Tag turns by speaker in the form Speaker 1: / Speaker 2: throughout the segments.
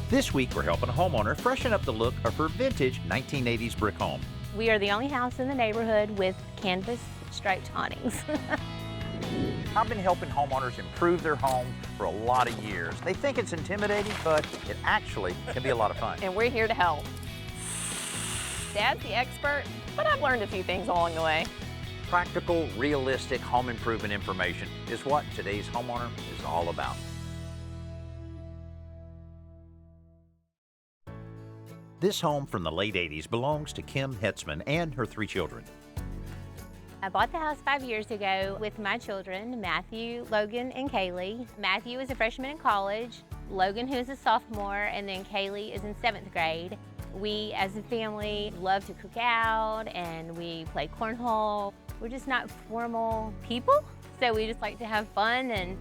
Speaker 1: This week, we're helping a homeowner freshen up the look of her vintage 1980s brick home.
Speaker 2: We are the only house in the neighborhood with canvas striped awnings.
Speaker 1: I've been helping homeowners improve their home for a lot of years. They think it's intimidating, but it actually can be a lot of fun.
Speaker 3: And we're here to help. Dad's the expert, but I've learned a few things along the way.
Speaker 1: Practical, realistic home improvement information is what today's homeowner is all about. This home from the late 80s belongs to Kim Hetzman and her 3 children.
Speaker 2: I bought the house 5 years ago with my children, Matthew, Logan, and Kaylee. Matthew is a freshman in college, Logan, who is a sophomore, and then Kaylee is in 7th grade. We, as a family, love to cook out and we play cornhole. We're just not formal people, so we just like to have fun and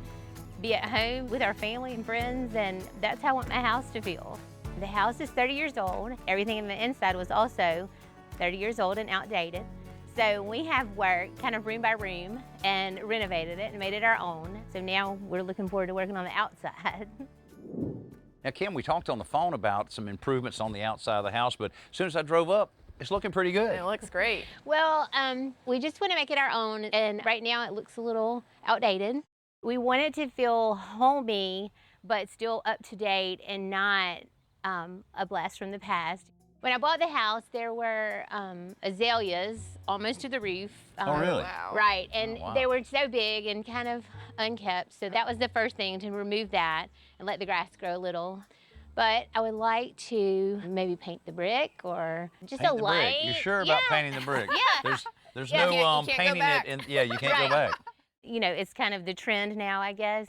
Speaker 2: be at home with our family and friends, and that's how I want my house to feel. The house is 30 years old. Everything in the inside was also 30 years old and outdated. So we have worked kind of room by room and renovated it and made it our own. So now we're looking forward to working on the outside.
Speaker 1: Now, Kim, we talked on the phone about some improvements on the outside of the house, but as soon as I drove up, it's looking pretty good.
Speaker 3: It looks great.
Speaker 2: Well, we just want to make it our own, and right now it looks a little outdated. We want it to feel homey, but still up to date and not a blast from the past. When I bought the house, there were azaleas almost to the roof.
Speaker 1: Oh, really?
Speaker 3: Wow.
Speaker 2: Right, and
Speaker 1: wow.
Speaker 2: they were so big and kind of unkept, so that was the first thing, to remove that and let the grass grow a little. But I would like to maybe paint the brick or just
Speaker 1: Paint
Speaker 2: a
Speaker 1: the
Speaker 2: light.
Speaker 1: brick. You sure about painting the brick?
Speaker 2: Yeah.
Speaker 1: There's
Speaker 2: Yeah.
Speaker 1: no
Speaker 3: You can't go
Speaker 1: painting
Speaker 3: back.
Speaker 1: it. Yeah, you can't
Speaker 2: Right.
Speaker 1: go back.
Speaker 2: You know, it's kind of the trend now, I guess.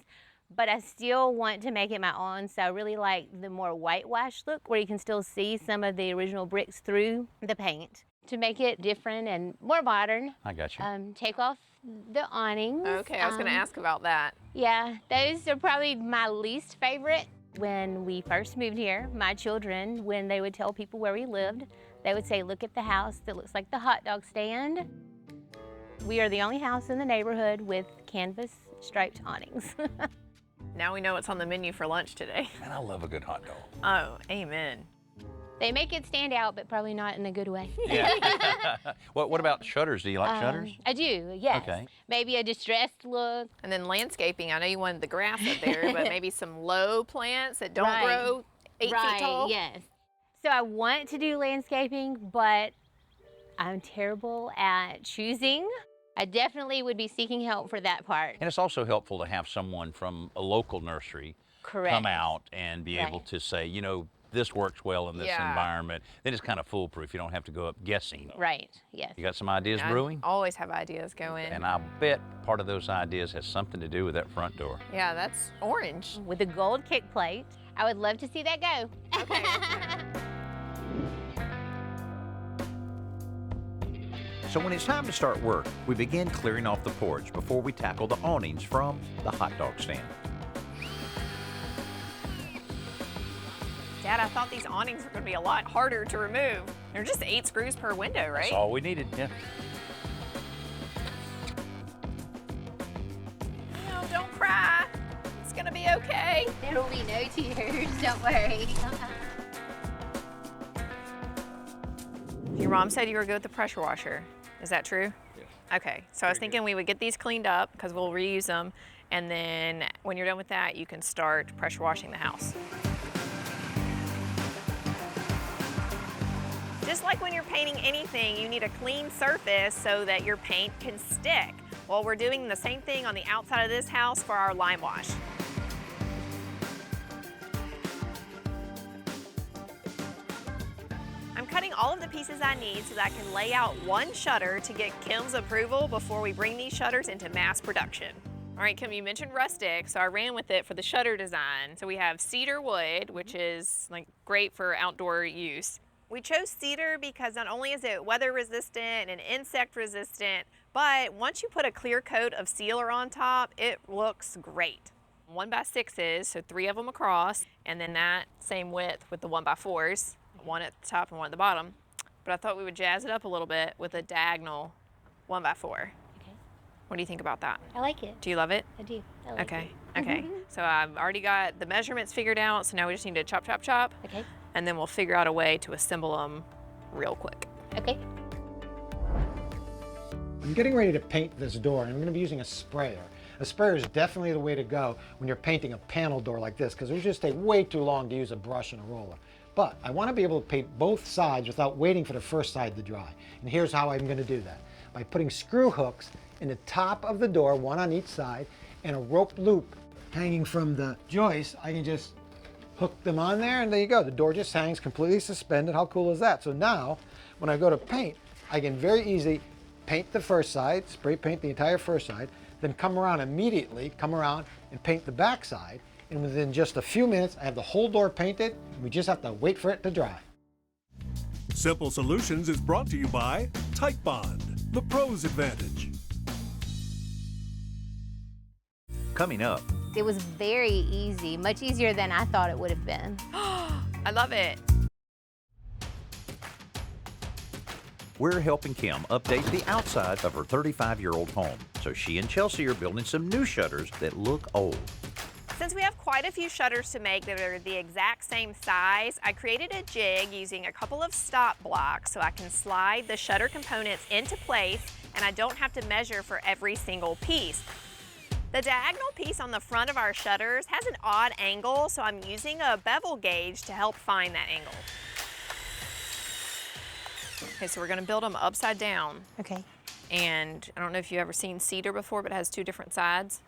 Speaker 2: But I still want to make it my own, so I really like the more whitewash look where you can still see some of the original bricks through the paint. To make it different and more modern,
Speaker 1: I got you.
Speaker 2: take off the awnings.
Speaker 3: Okay, I was going to ask about that.
Speaker 2: Yeah, those are probably my least favorite. When we first moved here, my children, when they would tell people where we lived, they would say, look at the house that looks like the hot dog stand. We are the only house in the neighborhood with canvas striped awnings.
Speaker 3: Now we know what's on the menu for lunch today.
Speaker 1: Man, I love a good hot dog.
Speaker 3: Oh, amen.
Speaker 2: They make it stand out, but probably not in a good way.
Speaker 1: Yeah. What about shutters? Do you like shutters?
Speaker 2: I do, yes.
Speaker 1: Okay.
Speaker 2: Maybe a distressed look.
Speaker 3: And then landscaping, I know you wanted the grass up there, but maybe some low plants that don't
Speaker 2: Right.
Speaker 3: grow 8 feet tall.
Speaker 2: Yes. So I want to do landscaping, but I'm terrible at choosing. I definitely would be seeking help for that part.
Speaker 1: And it's also helpful to have someone from a local nursery
Speaker 2: Correct.
Speaker 1: come out and be able
Speaker 2: Right.
Speaker 1: to say, you know, this works well in this
Speaker 3: Yeah.
Speaker 1: environment. Then it's kind of foolproof. You don't have to go up guessing.
Speaker 2: Right, yes.
Speaker 1: You got some ideas
Speaker 3: I
Speaker 1: brewing?
Speaker 3: always have ideas going.
Speaker 1: And I bet part of those ideas has something to do with that front door.
Speaker 3: Yeah, that's orange.
Speaker 2: With the gold kick plate. I would love to see that go.
Speaker 3: Okay.
Speaker 1: So when it's time to start work, we begin clearing off the porch before we tackle the awnings from the hot dog stand.
Speaker 3: Dad, I thought these awnings were going to be a lot harder to remove. They're just 8 screws per window, right?
Speaker 1: That's all we needed, yeah.
Speaker 3: No, don't cry. It's going to be okay.
Speaker 2: There will be no tears, don't worry.
Speaker 3: Your mom said you were good with the pressure washer. Is that true?
Speaker 1: Yes.
Speaker 3: Okay, so I was thinking we would get these cleaned up because we'll reuse them. And then when you're done with that, you can start pressure washing the house. Just like when you're painting anything, you need a clean surface so that your paint can stick. Well, we're doing the same thing on the outside of this house for our Limewash. I'm cutting all of the pieces I need so that I can lay out one shutter to get Kim's approval before we bring these shutters into mass production. All right, Kim, you mentioned rustic, so I ran with it for the shutter design. So we have cedar wood, which is like great for outdoor use. We chose cedar because not only is it weather resistant and insect resistant, but once you put a clear coat of sealer on top, it looks great. 1x6s, so 3 of them across, and then that same width with the 1x4s, one at the top and one at the bottom. But I thought we would jazz it up a little bit with a diagonal 1x4.
Speaker 2: Okay.
Speaker 3: What do you think about that?
Speaker 2: I like it.
Speaker 3: Do you love it?
Speaker 2: I do. I like
Speaker 3: Okay,
Speaker 2: it.
Speaker 3: okay. So I've already got the measurements figured out, so now we just need to chop, chop, chop.
Speaker 2: Okay.
Speaker 3: And then we'll figure out a way to assemble them real quick.
Speaker 2: Okay.
Speaker 4: I'm getting ready to paint this door, and I'm going to be using a sprayer. A sprayer is definitely the way to go when you're painting a panel door like this, because it just takes way too long to use a brush and a roller. But I want to be able to paint both sides without waiting for the first side to dry. And here's how I'm going to do that. By putting screw hooks in the top of the door, one on each side, and a rope loop hanging from the joist, I can just hook them on there, and there you go. The door just hangs completely suspended. How cool is that? So now, when I go to paint, I can very easily paint the first side, spray paint the entire first side, then come around immediately, and paint the back side. And within just a few minutes, I have the whole door painted. We just have to wait for it to dry.
Speaker 5: Simple Solutions is brought to you by Type Bond, the pro's advantage.
Speaker 1: Coming up,
Speaker 2: It was very easy, much easier than I thought it would have been.
Speaker 3: I love it.
Speaker 1: we're helping Kim update the outside of her 35-year-old home. So she and Chelsea are building some new shutters that look old.
Speaker 3: Since we have quite a few shutters to make that are the exact same size, I created a jig using a couple of stop blocks so I can slide the shutter components into place and I don't have to measure for every single piece. The diagonal piece on the front of our shutters has an odd angle, so I'm using a bevel gauge to help find that angle. Okay, so we're gonna build them upside down.
Speaker 2: Okay.
Speaker 3: And I don't know if you've ever seen cedar before, but it has two different sides.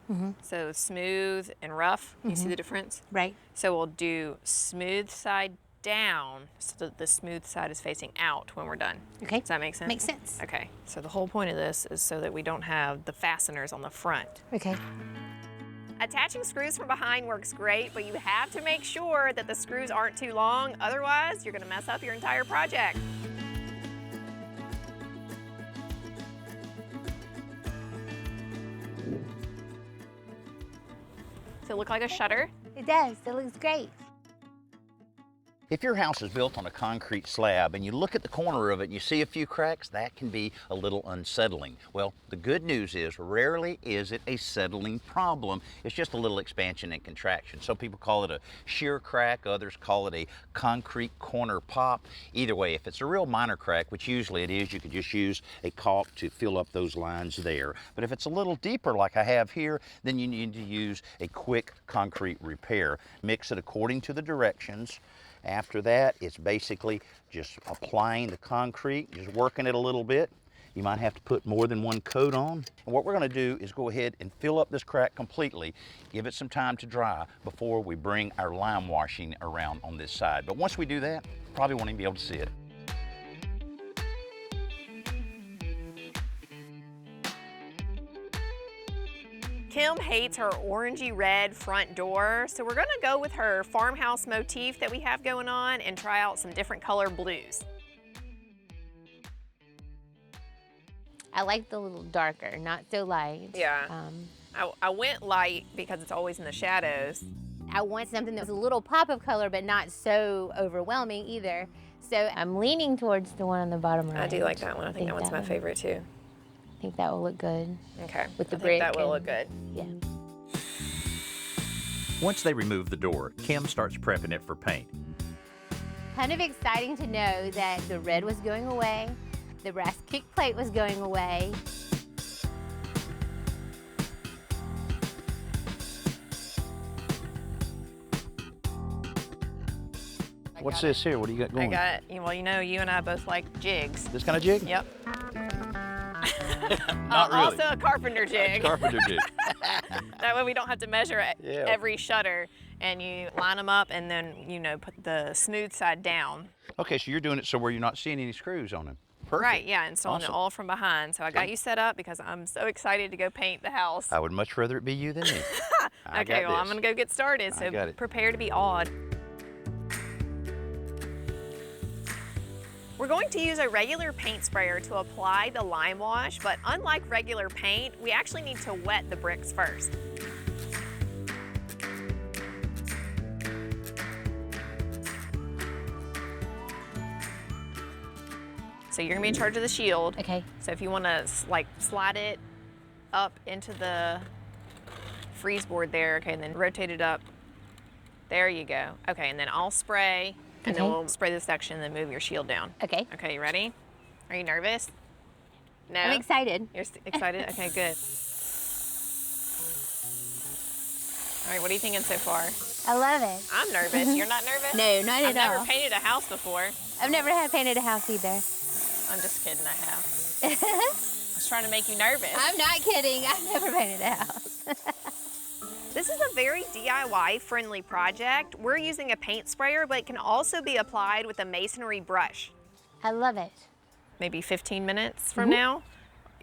Speaker 3: So smooth and rough, you see the difference?
Speaker 2: Right.
Speaker 3: So we'll do smooth side down so that the smooth side is facing out when we're done.
Speaker 2: Okay.
Speaker 3: Does that make sense?
Speaker 2: Makes sense.
Speaker 3: Okay, so the whole point of this is so that we don't have the fasteners on the front.
Speaker 2: Okay.
Speaker 3: Attaching screws from behind works great, but you have to make sure that the screws aren't too long, otherwise you're gonna mess up your entire project. Does it look like a shutter?
Speaker 2: It does. It looks great.
Speaker 1: If your house is built on a concrete slab and you look at the corner of it and you see a few cracks, that can be a little unsettling. Well, the good news is rarely is it a settling problem. It's just a little expansion and contraction. Some people call it a shear crack, others call it a concrete corner pop. Either way, if it's a real minor crack, which usually it is, you could just use a caulk to fill up those lines there. But if it's a little deeper like I have here, then you need to use a quick concrete repair. Mix it according to the directions. After that, it's basically just applying the concrete, just working it a little bit. You might have to put more than one coat on. And what we're going to do is go ahead and fill up this crack completely, give it some time to dry before we bring our lime washing around on this side. But once we do that, probably won't even be able to see it.
Speaker 3: Kim hates her orangey red front door, so we're gonna go with her farmhouse motif that we have going on and try out some different color blues.
Speaker 2: I like the little darker, not so light.
Speaker 3: Yeah. I went light because it's always in the shadows.
Speaker 2: I want something that was a little pop of color, but not so overwhelming either. So I'm leaning towards the one on the bottom right.
Speaker 3: I do like that one. I think that one's my favorite too.
Speaker 2: I think that will look good.
Speaker 3: Okay.
Speaker 2: With the
Speaker 3: I
Speaker 2: brick
Speaker 3: think that will
Speaker 2: and-
Speaker 3: look good.
Speaker 2: Yeah.
Speaker 1: Once they remove the door, Kim starts prepping it for paint.
Speaker 2: Kind of exciting to know that the red was going away, the brass kick plate was going away.
Speaker 1: What's this here? What do you got going?
Speaker 3: Well, you know, you and I both like jigs.
Speaker 1: This kind of jig?
Speaker 3: Yep.
Speaker 1: Not really.
Speaker 3: Also a carpenter jig.
Speaker 1: Carpenter jig.
Speaker 3: That way we don't have to measure
Speaker 1: Yeah.
Speaker 3: every shutter, and you line them up and then, you know, put the smooth side down.
Speaker 1: Okay, so you're doing it so where you're not seeing any screws on them. Perfect.
Speaker 3: Right, yeah, installing
Speaker 1: Awesome.
Speaker 3: it all from behind. So I got you set up because I'm so excited to go paint the house.
Speaker 1: I would much rather it be you than me. I
Speaker 3: Okay,
Speaker 1: got
Speaker 3: well, I'm
Speaker 1: this.
Speaker 3: gonna go get started,
Speaker 1: I
Speaker 3: so
Speaker 1: got it.
Speaker 3: prepare to be awed. We're going to use a regular paint sprayer to apply the Limewash, but unlike regular paint, we actually need to wet the bricks first. So you're gonna be in charge of the shield.
Speaker 2: Okay.
Speaker 3: So if you wanna like slide it up into the freeze board there. Okay, and then rotate it up. There you go. Okay, and then I'll spray, and then we'll spray this section and then move your shield down.
Speaker 2: Okay.
Speaker 3: Okay, you ready? Are you nervous? No?
Speaker 2: I'm excited.
Speaker 3: You're excited? Okay, good. All right, what are you thinking so far?
Speaker 2: I love it.
Speaker 3: I'm nervous. You're not nervous?
Speaker 2: No, not
Speaker 3: I've
Speaker 2: at all.
Speaker 3: never painted a house before.
Speaker 2: I've never had painted a house either.
Speaker 3: I'm just kidding, I have. I was trying to make you nervous.
Speaker 2: I'm not kidding. I've never painted a house.
Speaker 3: This is a very DIY-friendly project. We're using a paint sprayer, but it can also be applied with a masonry brush.
Speaker 2: I love it.
Speaker 3: Maybe 15 minutes from now,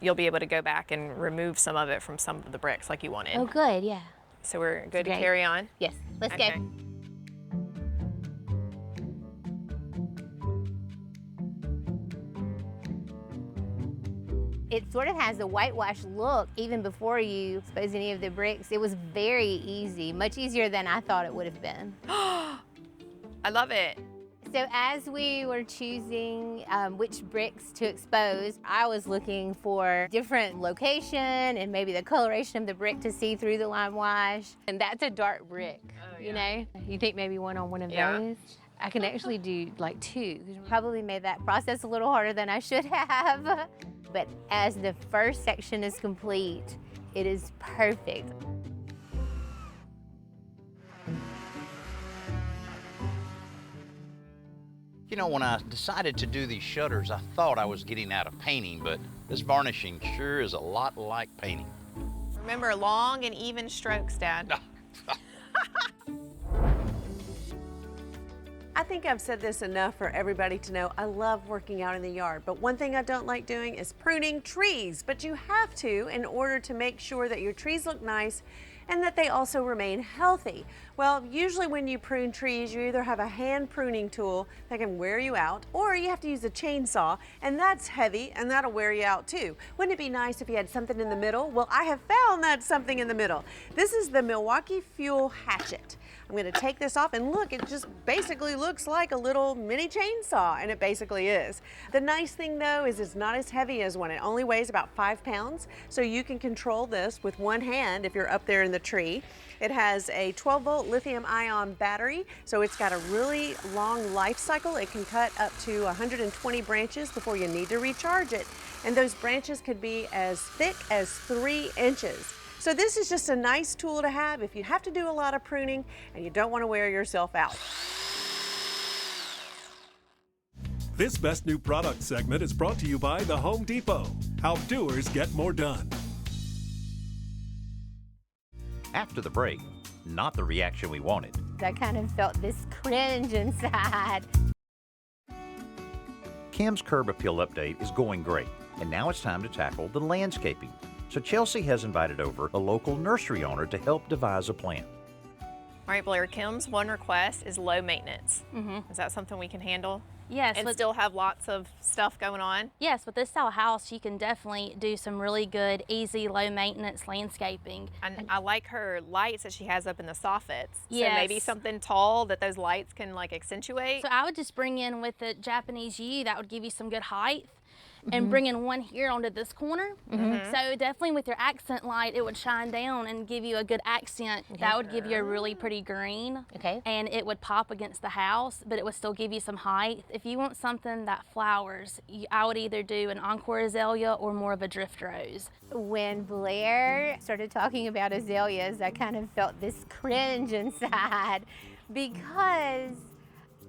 Speaker 3: you'll be able to go back and remove some of it from some of the bricks like you wanted.
Speaker 2: Oh, good, yeah.
Speaker 3: So we're good to
Speaker 2: Great.
Speaker 3: carry on?
Speaker 2: Yes, let's
Speaker 3: Okay.
Speaker 2: go. It sort of has a whitewash look even before you expose any of the bricks. It was very easy, much easier than I thought it would have been.
Speaker 3: I love it.
Speaker 2: So as we were choosing which bricks to expose, I was looking for different location and maybe the coloration of the brick to see through the lime wash. And that's a dark brick, you know? You think maybe one on one of those? I can actually do like two. Probably made that process a little harder than I should have. But as the first section is complete, it is perfect.
Speaker 1: You know, when I decided to do these shutters, I thought I was getting out of painting, but this varnishing sure is a lot like painting.
Speaker 3: Remember, long and even strokes, Dad.
Speaker 6: I think I've said this enough for everybody to know I love working out in the yard, but one thing I don't like doing is pruning trees, but you have to in order to make sure that your trees look nice and that they also remain healthy. Well, usually when you prune trees, you either have a hand pruning tool that can wear you out, or you have to use a chainsaw, and that's heavy and that'll wear you out too. Wouldn't it be nice if you had something in the middle? Well, I have found that something in the middle. This is the Milwaukee Fuel Hatchet. I'm gonna take this off and look, it just basically looks like a little mini chainsaw, and it basically is. The nice thing though is it's not as heavy as one. It only weighs about 5 pounds, so you can control this with one hand if you're up there in the tree. It has a 12-volt lithium-ion battery, so it's got a really long life cycle. It can cut up to 120 branches before you need to recharge it, and those branches could be as thick as 3 inches. So this is just a nice tool to have if you have to do a lot of pruning and you don't want to wear yourself out.
Speaker 5: This Best New Product segment is brought to you by the Home Depot. How doers get more done.
Speaker 1: After the break, not the reaction we wanted.
Speaker 2: I kind of felt this cringe inside.
Speaker 1: Kim's Curb Appeal update is going great, and now it's time to tackle the landscaping. So Chelsea has invited over a local nursery owner to help devise a plan.
Speaker 3: All right, Blair, Kim's one request is low maintenance. Is that something we can handle?
Speaker 7: Yes,
Speaker 3: And
Speaker 7: with,
Speaker 3: still have lots of stuff going on?
Speaker 7: yes, with this style house, you can definitely do some really good, easy, low maintenance landscaping.
Speaker 3: And I like her lights that she has up in the soffits. So
Speaker 7: Yes.
Speaker 3: maybe something tall that those lights can like accentuate.
Speaker 7: So I would just bring in with the Japanese yew, that would give you some good height. And bring in one here onto this corner. So definitely with your accent light, it would shine down and give you a good accent. That would give you a really pretty green.
Speaker 2: Okay.
Speaker 7: And it would pop against the house, but it would still give you some height. If you want something that flowers, I would either do an encore azalea or more of a drift rose.
Speaker 2: When Blair started talking about azaleas, I kind of felt this cringe inside because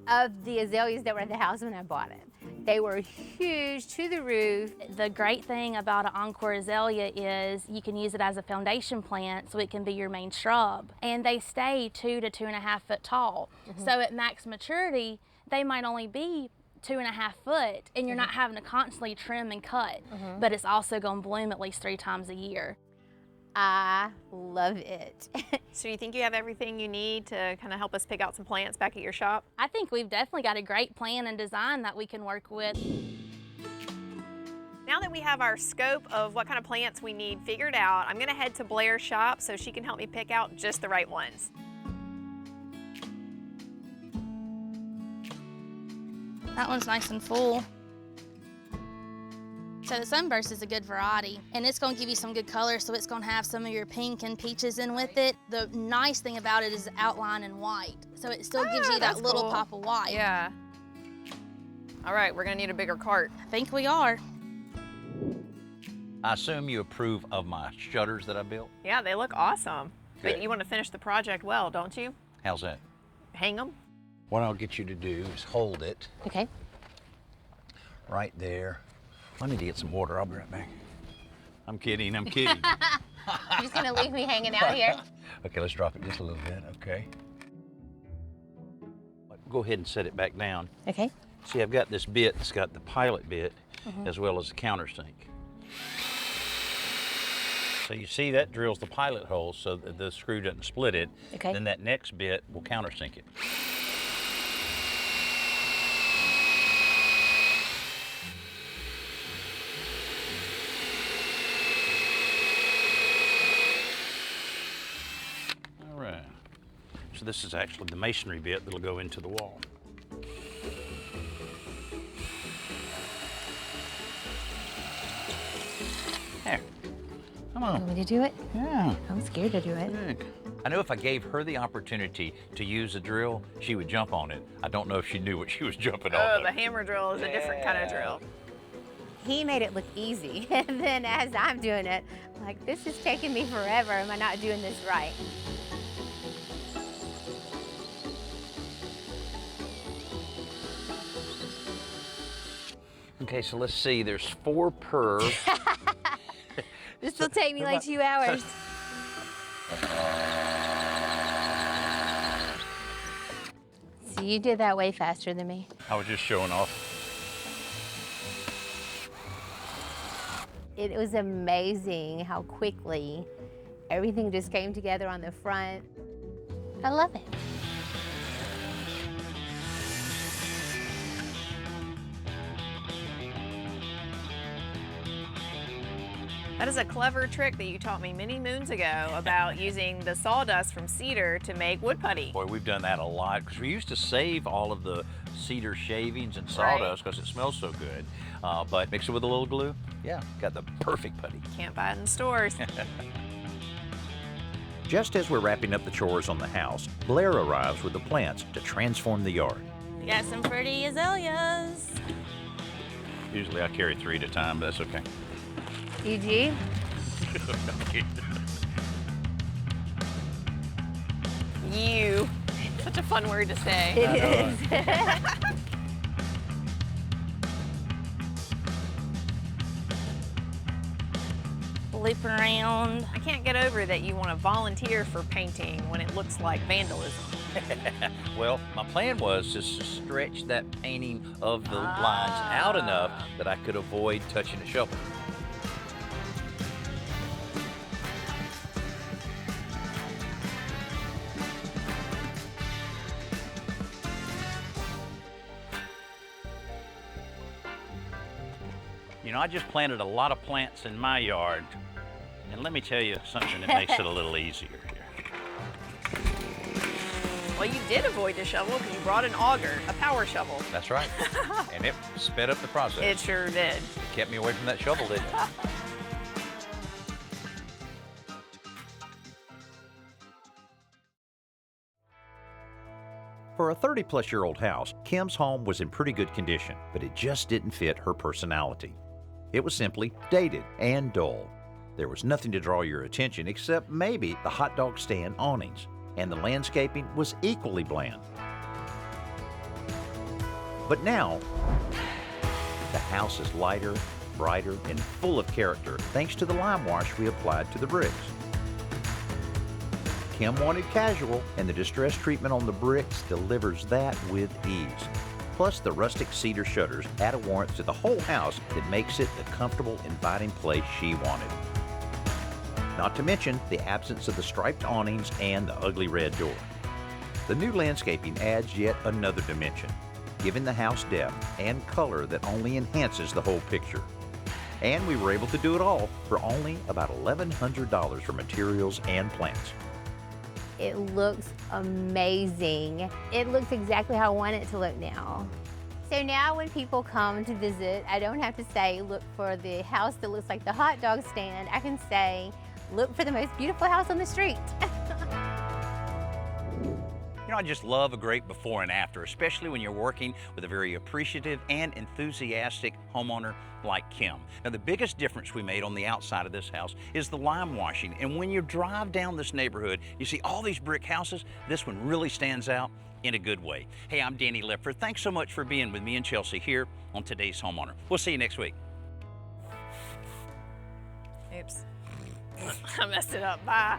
Speaker 2: of the azaleas that were at the house when I bought it. They were huge to the roof.
Speaker 7: The great thing about an encore azalea is you can use it as a foundation plant, so it can be your main shrub. And they stay 2 to 2.5 foot tall. So at max maturity, they might only be 2.5 foot, and you're not having to constantly trim and cut, but it's also gonna bloom at least 3 times a year.
Speaker 2: I love it.
Speaker 3: So you think you have everything you need to kind of help us pick out some plants back at your shop?
Speaker 7: I think we've definitely got a great plan and design that we can work with.
Speaker 3: Now that we have our scope of what kind of plants we need figured out, I'm gonna head to Blair's shop so she can help me pick out just the right ones.
Speaker 7: That one's nice and full. So the Sunburst is a good variety, and it's gonna give you some good color, so it's gonna have some of your pink and peaches in with it. The nice thing about it is the outline in white, so it still gives you that little
Speaker 3: cool.
Speaker 7: pop of white.
Speaker 3: Yeah. All right, we're gonna need a bigger cart.
Speaker 7: I think we are.
Speaker 1: I assume you approve of my shutters that I built?
Speaker 3: Yeah, they look awesome.
Speaker 1: Good.
Speaker 3: But you want to finish the project well, don't you?
Speaker 1: How's that?
Speaker 3: Hang them.
Speaker 1: What I'll get you to do is hold it
Speaker 2: Okay.
Speaker 1: right there. I need to get some water. I'll be right back. I'm kidding, I'm kidding.
Speaker 2: You're just gonna leave me hanging out here?
Speaker 1: Okay, let's drop it just a little bit, okay? Go ahead and set it back down.
Speaker 2: Okay.
Speaker 1: See, I've got this bit that's got the pilot bit as well as the countersink. So you see that drills the pilot hole so that the screw doesn't split it.
Speaker 2: Okay.
Speaker 1: Then that next bit will countersink it. All right. So this is actually the masonry bit that'll go into the wall. There. Come on.
Speaker 2: Want me to do it?
Speaker 1: Yeah.
Speaker 2: I'm scared to do it.
Speaker 1: Good. I know if I gave her the opportunity to use a drill, she would jump on it. I don't know if she knew what she was jumping on.
Speaker 3: Oh, the hammer drill is a different kind of drill.
Speaker 2: He made it look easy, and then as I'm doing it, I'm like, this is taking me forever. Am I not doing this right?
Speaker 1: Okay, so let's see. There's 4 per.
Speaker 2: This will take me like 2 hours. So you did that way faster than me.
Speaker 1: I was just showing off.
Speaker 2: It was amazing how quickly everything just came together on the front. I love it.
Speaker 3: That is a clever trick that you taught me many moons ago about using the sawdust from cedar to make wood putty.
Speaker 1: Boy, we've done that a lot because we used to save all of the cedar shavings and sawdust because it smells so good. But mix it with a little glue, yeah, got the perfect putty.
Speaker 3: Can't buy it in stores.
Speaker 1: Just as we're wrapping up the chores on the house, Blair arrives with the plants to transform the yard.
Speaker 7: We got some pretty azaleas.
Speaker 1: Usually I carry 3 at a time, but that's okay.
Speaker 2: EG?
Speaker 3: You. Such a fun word to say.
Speaker 2: It is.
Speaker 7: Loop around.
Speaker 3: I can't get over that you want to volunteer for painting when it looks like vandalism.
Speaker 1: Well, my plan was just to stretch that painting of the lines out enough that I could avoid touching the shovel. You know, I just planted a lot of plants in my yard, and let me tell you something that makes it a little easier here.
Speaker 3: Well, you did avoid the shovel because you brought an auger, a power shovel.
Speaker 1: That's right. And it sped up the process.
Speaker 3: It sure did.
Speaker 1: It kept me away from that shovel, didn't it? For a 30-plus-year-old house, Kim's home was in pretty good condition, but it just didn't fit her personality. It was simply dated and dull. There was nothing to draw your attention except maybe the hot dog stand awnings, and the landscaping was equally bland. But now, the house is lighter, brighter, and full of character thanks to the Limewash we applied to the bricks. Kim wanted casual, and the distress treatment on the bricks delivers that with ease. Plus, the rustic cedar shutters add a warmth to the whole house that makes it the comfortable, inviting place she wanted. Not to mention the absence of the striped awnings and the ugly red door. The new landscaping adds yet another dimension, giving the house depth and color that only enhances the whole picture. And we were able to do it all for only about $1,100 for materials and plants.
Speaker 2: It looks amazing. It looks exactly how I want it to look now. So now when people come to visit, I don't have to say, look for the house that looks like the hot dog stand. I can say, look for the most beautiful house on the street.
Speaker 1: You know, I just love a great before and after, especially when you're working with a very appreciative and enthusiastic homeowner like Kim. Now, the biggest difference we made on the outside of this house is the lime washing. And when you drive down this neighborhood, you see all these brick houses. This one really stands out in a good way. Hey, I'm Danny Lipford. Thanks so much for being with me and Chelsea here on Today's Homeowner. We'll see you next week.
Speaker 3: Oops. I messed it up. Bye.